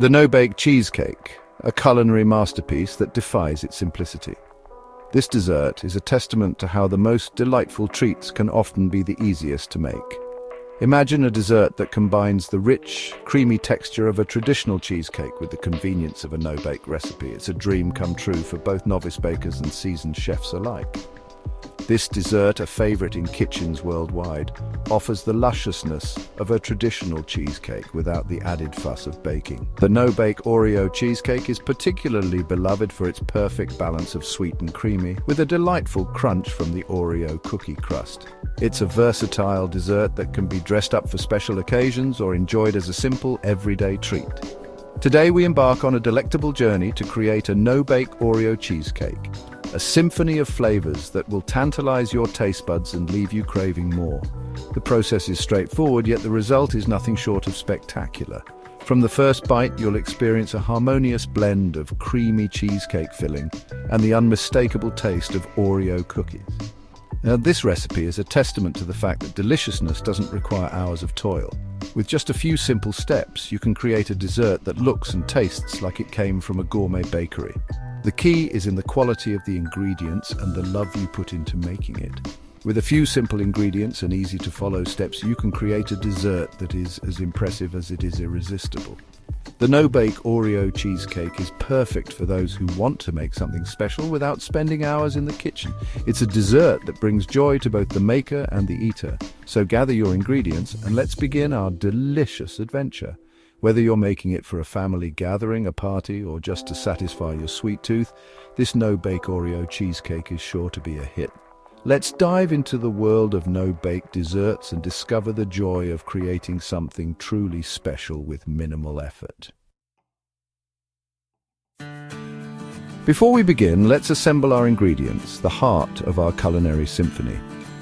The No-Bake Cheesecake, a culinary masterpiece that defies its simplicity. This dessert is a testament to how the most delightful treats can often be the easiest to make. Imagine a dessert that combines the rich, creamy texture of a traditional cheesecake with the convenience of a no-bake recipe. It's a dream come true for both novice bakers and seasoned chefs alike. This dessert, a favorite in kitchens worldwide, offers the lusciousness of a traditional cheesecake without the added fuss of baking. The No-Bake Oreo Cheesecake is particularly beloved for its perfect balance of sweet and creamy, with a delightful crunch from the Oreo cookie crust. It's a versatile dessert that can be dressed up for special occasions or enjoyed as a simple, everyday treat. Today we embark on a delectable journey to create a no-bake Oreo cheesecake, a symphony of flavors that will tantalize your taste buds and leave you craving more. The process is straightforward, yet the result is nothing short of spectacular. From the first bite, you'll experience a harmonious blend of creamy cheesecake filling and the unmistakable taste of Oreo cookies. Now, this recipe is a testament to the fact that deliciousness doesn't require hours of toil. With just a few simple steps, you can create a dessert that looks and tastes like it came from a gourmet bakery. The key is in the quality of the ingredients and the love you put into making it. With a few simple ingredients and easy-to-follow steps, you can create a dessert that is as impressive as it is irresistible. The No-Bake Oreo Cheesecake is perfect for those who want to make something special without spending hours in the kitchen. It's a dessert that brings joy to both the maker and the eater. So gather your ingredients and let's begin our delicious adventure. Whether you're making it for a family gathering, a party, or just to satisfy your sweet tooth, this No-Bake Oreo Cheesecake is sure to be a hit. Let's dive into the world of no-bake desserts and discover the joy of creating something truly special with minimal effort. Before we begin, let's assemble our ingredients, the heart of our culinary symphony.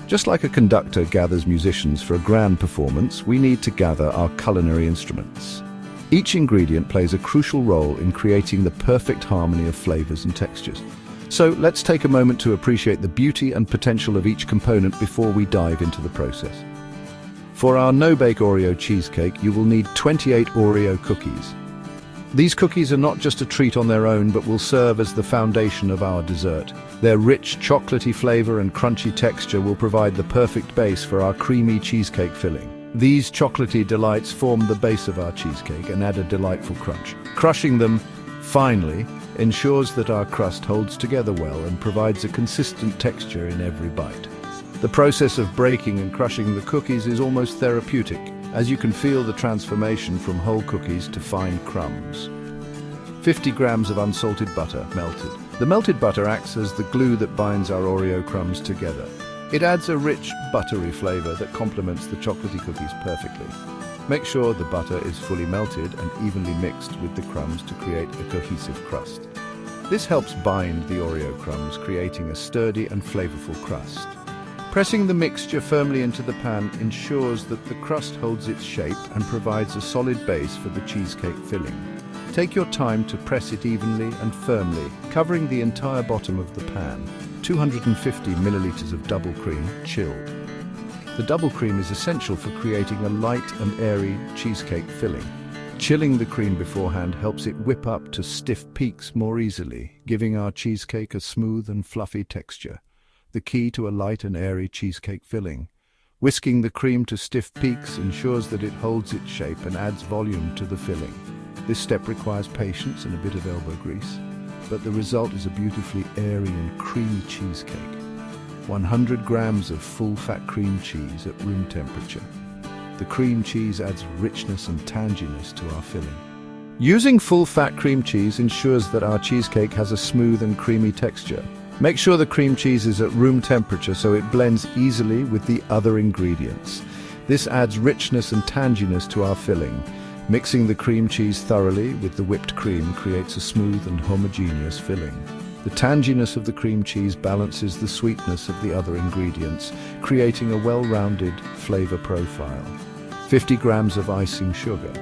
Just like a conductor gathers musicians for a grand performance, we need to gather our culinary instruments. Each ingredient plays a crucial role in creating the perfect harmony of flavors and textures. So let's take a moment to appreciate the beauty and potential of each component before we dive into the process. For our no-bake Oreo cheesecake, you will need 28 Oreo cookies. These cookies are not just a treat on their own, but will serve as the foundation of our dessert. Their rich, chocolatey flavor and crunchy texture will provide the perfect base for our creamy cheesecake filling. These chocolatey delights form the base of our cheesecake and add a delightful crunch. Crushing them finely ensures that our crust holds together well and provides a consistent texture in every bite. The process of breaking and crushing the cookies is almost therapeutic, as you can feel the transformation from whole cookies to fine crumbs. 50 grams of unsalted butter melted. The melted butter acts as the glue that binds our Oreo crumbs together. It adds a rich, buttery flavor that complements the chocolatey cookies perfectly. Make sure the butter is fully melted and evenly mixed with the crumbs to create a cohesive crust. This helps bind the Oreo crumbs, creating a sturdy and flavorful crust. Pressing the mixture firmly into the pan ensures that the crust holds its shape and provides a solid base for the cheesecake filling. Take your time to press it evenly and firmly, covering the entire bottom of the pan. 250 milliliters of double cream, chilled. The double cream is essential for creating a light and airy cheesecake filling. Chilling the cream beforehand helps it whip up to stiff peaks more easily, giving our cheesecake a smooth and fluffy texture. The key to a light and airy cheesecake filling. Whisking the cream to stiff peaks ensures that it holds its shape and adds volume to the filling. This step requires patience and a bit of elbow grease, but the result is a beautifully airy and creamy cheesecake. 100 grams of full-fat cream cheese at room temperature. The cream cheese adds richness and tanginess to our filling. Using full-fat cream cheese ensures that our cheesecake has a smooth and creamy texture. Make sure the cream cheese is at room temperature so it blends easily with the other ingredients. This adds richness and tanginess to our filling. Mixing the cream cheese thoroughly with the whipped cream creates a smooth and homogeneous filling. The tanginess of the cream cheese balances the sweetness of the other ingredients, creating a well-rounded flavor profile. 50 grams of icing sugar.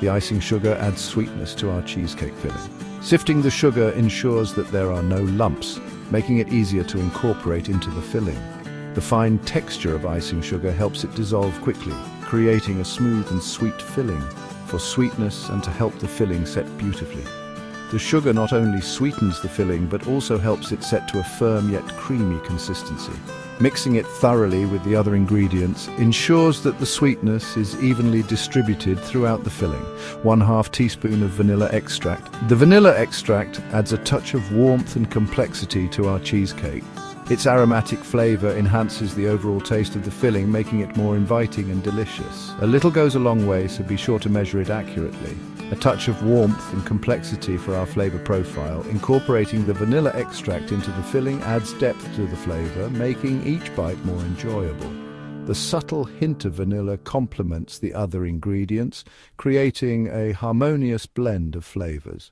The icing sugar adds sweetness to our cheesecake filling. Sifting the sugar ensures that there are no lumps, making it easier to incorporate into the filling. The fine texture of icing sugar helps it dissolve quickly, creating a smooth and sweet filling. for sweetness and to help the filling set beautifully. The sugar not only sweetens the filling but also helps it set to a firm yet creamy consistency. Mixing it thoroughly with the other ingredients ensures that the sweetness is evenly distributed throughout the filling. 1/2 teaspoon of vanilla extract. The vanilla extract adds a touch of warmth and complexity to our cheesecake. Its aromatic flavor enhances the overall taste of the filling, making it more inviting and delicious. A little goes a long way, so be sure to measure it accurately. A touch of warmth and complexity for our flavor profile. Incorporating the vanilla extract into the filling adds depth to the flavor, making each bite more enjoyable. The subtle hint of vanilla complements the other ingredients, creating a harmonious blend of flavors.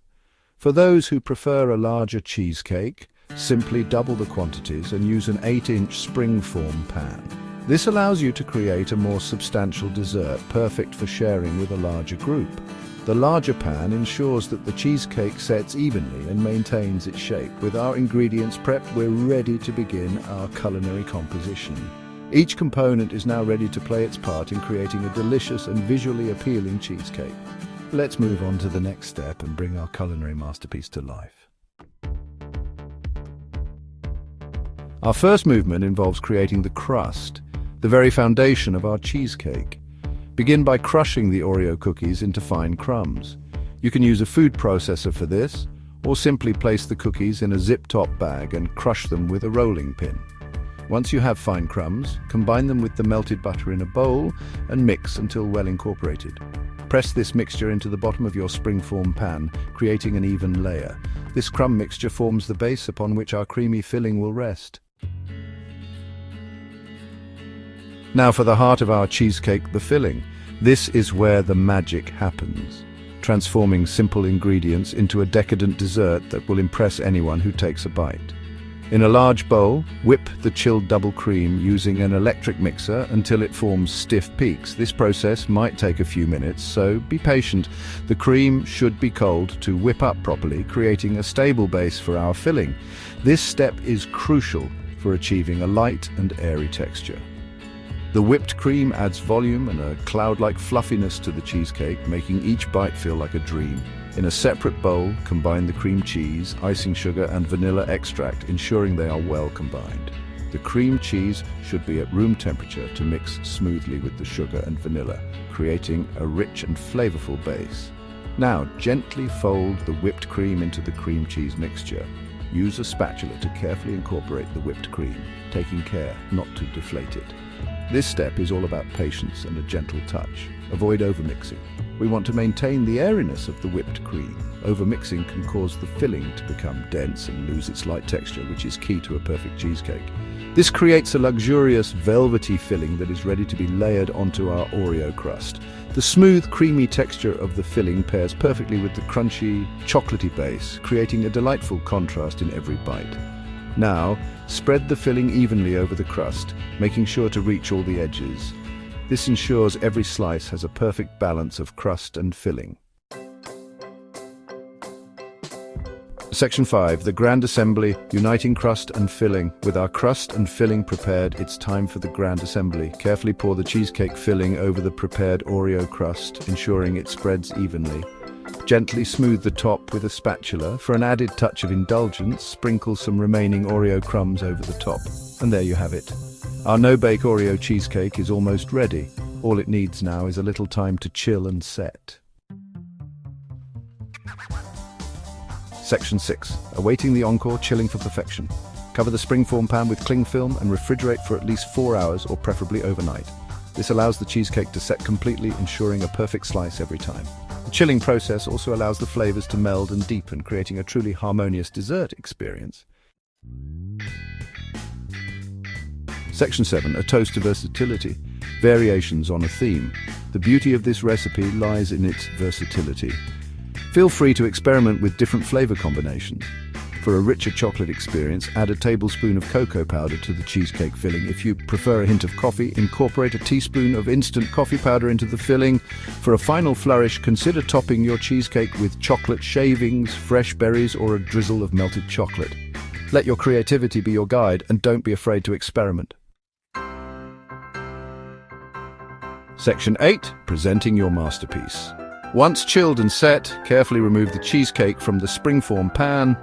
For those who prefer a larger cheesecake, simply double the quantities and use an 8-inch springform pan. This allows you to create a more substantial dessert, perfect for sharing with a larger group. The larger pan ensures that the cheesecake sets evenly and maintains its shape. With our ingredients prepped, we're ready to begin our culinary composition. Each component is now ready to play its part in creating a delicious and visually appealing cheesecake. Let's move on to the next step and bring our culinary masterpiece to life. Our first movement involves creating the crust, the very foundation of our cheesecake. Begin by crushing the Oreo cookies into fine crumbs. You can use a food processor for this, or simply place the cookies in a zip-top bag and crush them with a rolling pin. Once you have fine crumbs, combine them with the melted butter in a bowl and mix until well incorporated. Press this mixture into the bottom of your springform pan, creating an even layer. This crumb mixture forms the base upon which our creamy filling will rest. Now for the heart of our cheesecake, the filling. This is where the magic happens, transforming simple ingredients into a decadent dessert that will impress anyone who takes a bite. In a large bowl, whip the chilled double cream using an electric mixer until it forms stiff peaks. This process might take a few minutes, so be patient. The cream should be cold to whip up properly, creating a stable base for our filling. This step is crucial for achieving a light and airy texture. The whipped cream adds volume and a cloud-like fluffiness to the cheesecake, making each bite feel like a dream. In a separate bowl, combine the cream cheese, icing sugar, and vanilla extract, ensuring they are well combined. The cream cheese should be at room temperature to mix smoothly with the sugar and vanilla, creating a rich and flavorful base. Now, gently fold the whipped cream into the cream cheese mixture. Use a spatula to carefully incorporate the whipped cream, taking care not to deflate it. This step is all about patience and a gentle touch. Avoid overmixing. We want to maintain the airiness of the whipped cream. Overmixing can cause the filling to become dense and lose its light texture, which is key to a perfect cheesecake. This creates a luxurious, velvety filling that is ready to be layered onto our Oreo crust. The smooth, creamy texture of the filling pairs perfectly with the crunchy, chocolatey base, creating a delightful contrast in every bite. Now, spread the filling evenly over the crust, making sure to reach all the edges. This ensures every slice has a perfect balance of crust and filling. Section 5. The Grand Assembly, uniting crust and filling. With our crust and filling prepared, it's time for the Grand Assembly. Carefully pour the cheesecake filling over the prepared Oreo crust, ensuring it spreads evenly. Gently smooth the top with a spatula. For an added touch of indulgence, sprinkle some remaining Oreo crumbs over the top. And there you have it. Our No-Bake Oreo Cheesecake is almost ready. All it needs now is a little time to chill and set. Section 6. Awaiting the encore, chilling for perfection. Cover the springform pan with cling film and refrigerate for at least 4 hours or preferably overnight. This allows the cheesecake to set completely, ensuring a perfect slice every time. The chilling process also allows the flavors to meld and deepen, creating a truly harmonious dessert experience. Section 7. A toast to versatility. Variations on a theme. The beauty of this recipe lies in its versatility. Feel free to experiment with different flavor combinations. For a richer chocolate experience, add a tablespoon of cocoa powder to the cheesecake filling. If you prefer a hint of coffee, incorporate a teaspoon of instant coffee powder into the filling. For a final flourish, consider topping your cheesecake with chocolate shavings, fresh berries, or a drizzle of melted chocolate. Let your creativity be your guide, and don't be afraid to experiment. Section 8. Presenting your masterpiece. Once chilled and set, carefully remove the cheesecake from the springform pan.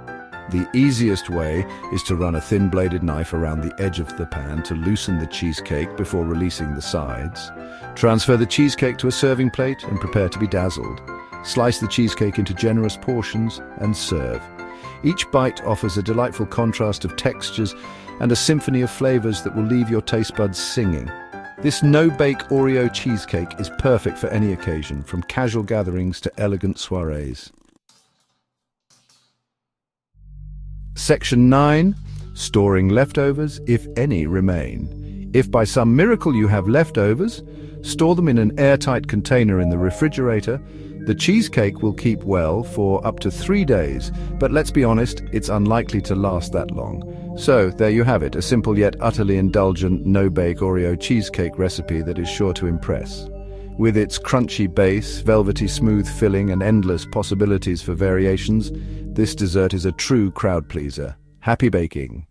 The easiest way is to run a thin-bladed knife around the edge of the pan to loosen the cheesecake before releasing the sides. Transfer the cheesecake to a serving plate and prepare to be dazzled. Slice the cheesecake into generous portions and serve. Each bite offers a delightful contrast of textures and a symphony of flavors that will leave your taste buds singing. This no-bake Oreo cheesecake is perfect for any occasion, from casual gatherings to elegant soirees. Section 9. Storing leftovers, if any remain. If by some miracle you have leftovers, store them in an airtight container in the refrigerator. The cheesecake will keep well for up to 3 days, but let's be honest, it's unlikely to last that long. So, there you have it, a simple yet utterly indulgent no-bake Oreo cheesecake recipe that is sure to impress. With its crunchy base, velvety smooth filling, and endless possibilities for variations, this dessert is a true crowd pleaser. Happy baking!